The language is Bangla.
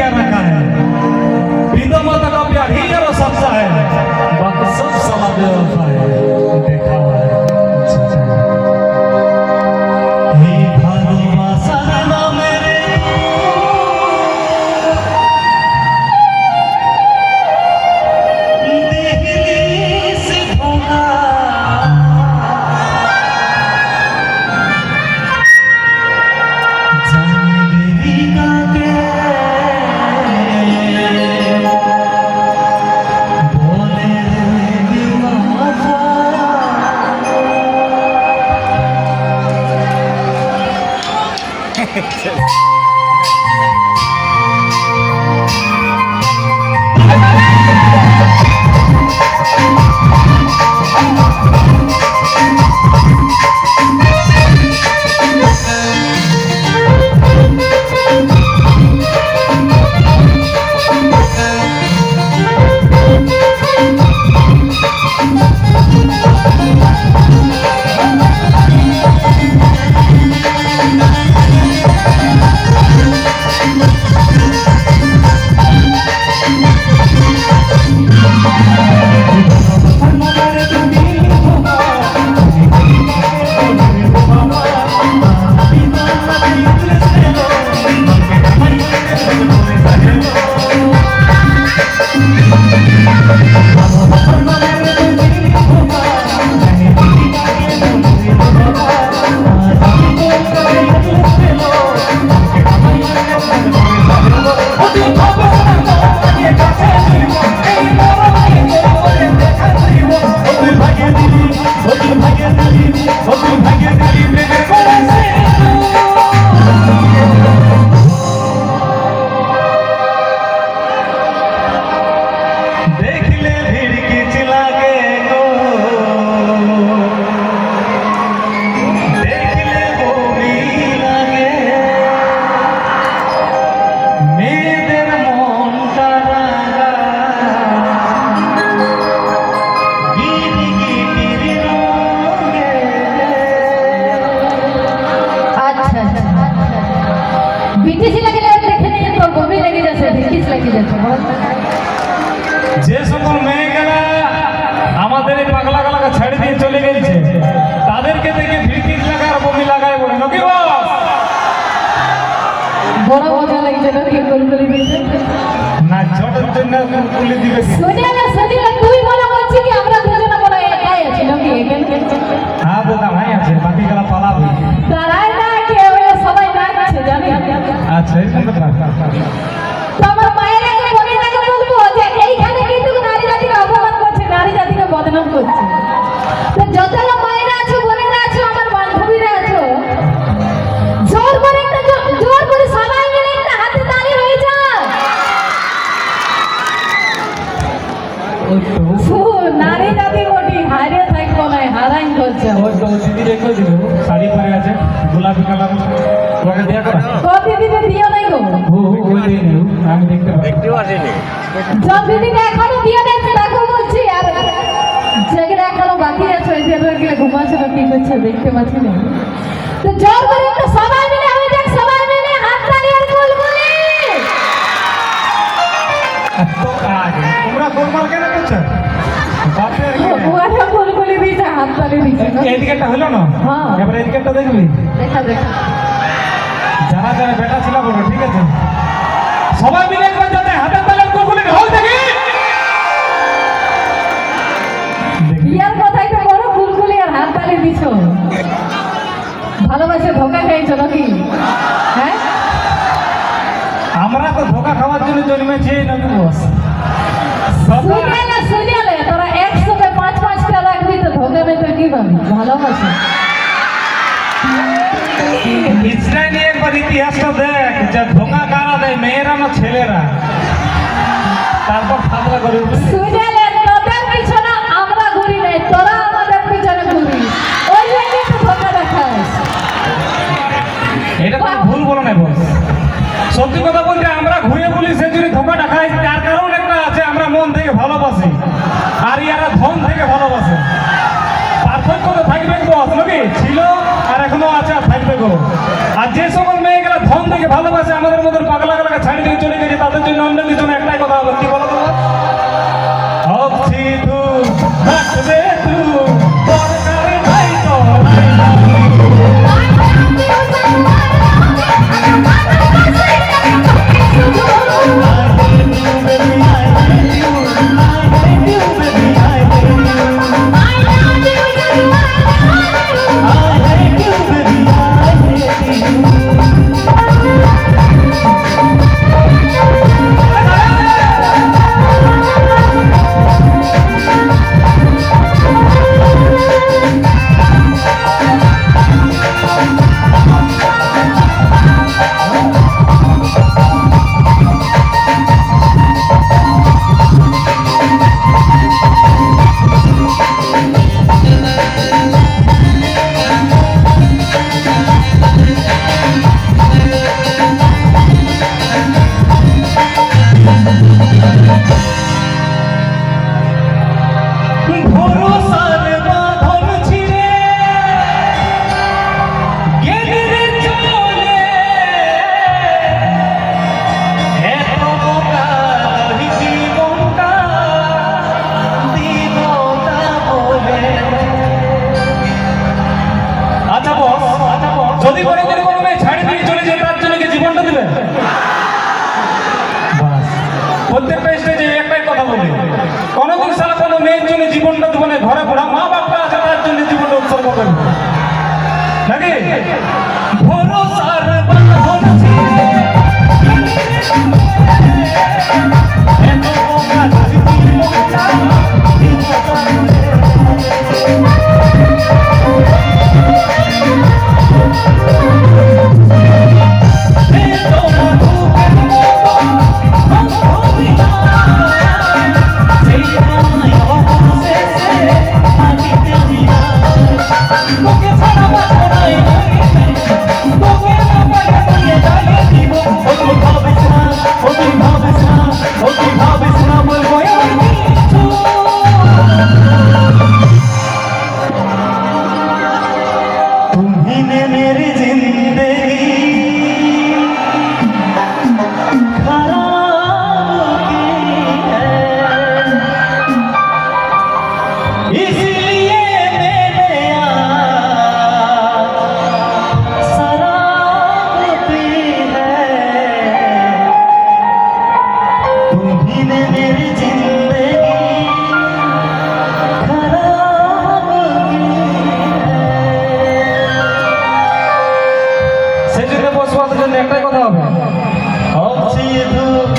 किया रखा है, पिता माता का प्यार ही मेरा सच्चा है, बाकी सब समा बेवफा है, देखा हुआ है सच्चा है। हे भालोबासा ना मेरे दिल से धोखा যে সকল মেয়েরা আমাদের এই পাগলা গালাকে ছেড়ে দিয়ে চলে গেছে তাদেরকে দেখে ভিড়কিস লাগা আর বমি লাগায় বলে নাকি বস বড় মজা লাগছে না কি কুলকুলি দিতে না ছোটর জন্য কুলকুলি দিবে সোনিয়া তুই মনে করছিস কি আমরা দুজনে বড় একাই আছি নাকি এখানে হ্যাঁ দাদা ভাই আছে বাকি গেলা পালাবে তারাই না কেউ সবাই নাচছে জানি আচ্ছা এই সুন্দর তোমার মায়ের আগে বলে না বলবো যে এইখানে কিন্তু নারী জাতিকে অপমান করছে নারী জাতিকে বদনাম করছে তো যতগুলো মায়েরা আছো বোনেরা আছো আমার বান্ধবীরা আছো জোর করে একটা জোর করে সবাই মিলে একটা হাতে তালি হয়ে যাও নারী জাতি মোটি হারিয়ে থাকবো না হারাই করছে ওই তো দিদি রেখে দিল শাড়ি পরে আছে গোলাপি কালার ওকে দেয়া করা কত দিদি দিও নাই গো ওই দিই আমি দেখতে আসেনি সব দিদি এখনো দিয়ে দেখতে দেখো বলছি আর যেগুলো এখনো বাকি আছে ওই যে গেলে ঘুমাচ্ছে না কি করছে দেখতে পাচ্ছি না তো জোর করে একটা সবাই মিলে হয়ে যাক সবাই মিলে হাত তালি আর কুলকুলি তোমরা গোলমাল কেন করছো বাপরে ওরা কুলকুলি দিছে হাত তালি দিছে এইদিকেটা হলো না হ্যাঁ এবার এইদিকেটা দেখবি দেখা দেখা যারা যারা বেটা ছিল বলো ঠিক আছে সবাই মিলে একবার যাতে হাতে তালে কুলকুলি হোক দেখি বিয়ার কথাই তো বড় কুলকুলি আর হাত তালি দিছো ভালোবাসে ধোকা খাইছো নাকি হ্যাঁ আমরা তো ধোকা খাওয়ার জন্য জন্মেছি নাকি বস সুনিয়ালে তোরা একসাথে 5-5টা রাখবি তো ধোকা নেই তো কি পাবি ভালোবাসে ইসরায়েলি একবার ইতিহাসটা দেখ যে ধোকা কারা দেয় মেয়েরা না ছেলেরা তারপর ফাগলা করে সুনিয়ালে তোদের পিছনে আমরা ঘুরি নাই তোরা আমাদের পিছনে ঘুরি ওই জন্যই তো ধোকা দেখাস এটা তো ভুল বলো না বস সত্যি কথা বলতে আমরা ঘুরে বলি সেজন্য ধোকাটা খাই তার কারণ একটা আছে আমরা মন থেকে ভালোবাসি আর ইয়ারা ধন থেকে ভালোবাসে পার্থক্য তো থাকবে বস নাকি ছিল আর এখনো আছে আর থাকবে গো আর যে সকল মেয়েগুলা ধন থেকে ভালোবাসে আমাদের মধ্যে পাগলা গালাকে ছাড়ি দিয়ে চলে গেছে তাদের অছি ধূপ